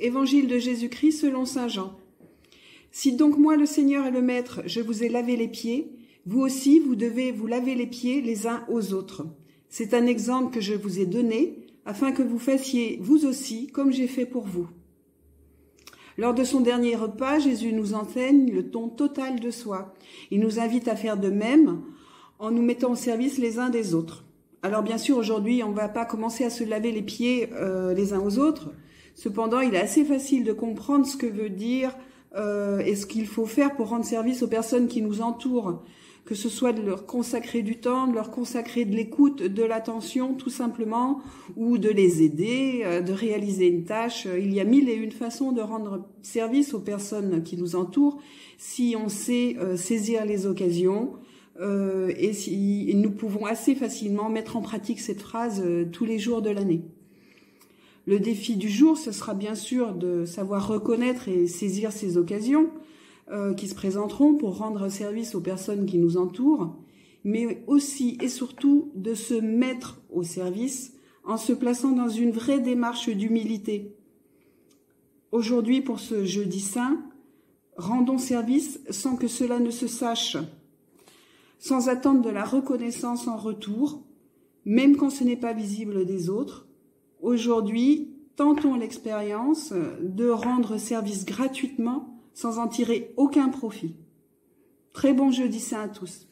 Évangile de Jésus-Christ selon saint Jean. Si donc moi, le Seigneur et le Maître, je vous ai lavé les pieds, vous aussi, vous devez vous laver les pieds les uns aux autres. C'est un exemple que je vous ai donné, afin que vous fassiez vous aussi comme j'ai fait pour vous. Lors de son dernier repas, Jésus nous enseigne le don total de soi. Il nous invite à faire de même en nous mettant au service les uns des autres. Alors bien sûr, aujourd'hui, on ne va pas commencer à se laver les pieds les uns aux autres. Cependant, il est assez facile de comprendre ce que veut dire et ce qu'il faut faire pour rendre service aux personnes qui nous entourent, que ce soit de leur consacrer du temps, de leur consacrer de l'écoute, de l'attention tout simplement, ou de les aider, de réaliser une tâche. Il y a 1001 façons de rendre service aux personnes qui nous entourent si on sait saisir les occasions et si nous pouvons assez facilement mettre en pratique cette phrase tous les jours de l'année. Le défi du jour, ce sera bien sûr de savoir reconnaître et saisir ces occasions qui se présenteront pour rendre service aux personnes qui nous entourent, mais aussi et surtout de se mettre au service en se plaçant dans une vraie démarche d'humilité. Aujourd'hui, pour ce jeudi saint, rendons service sans que cela ne se sache, sans attendre de la reconnaissance en retour, même quand ce n'est pas visible des autres. Aujourd'hui, tentons l'expérience de rendre service gratuitement sans en tirer aucun profit. Très bon jeudi saint à tous.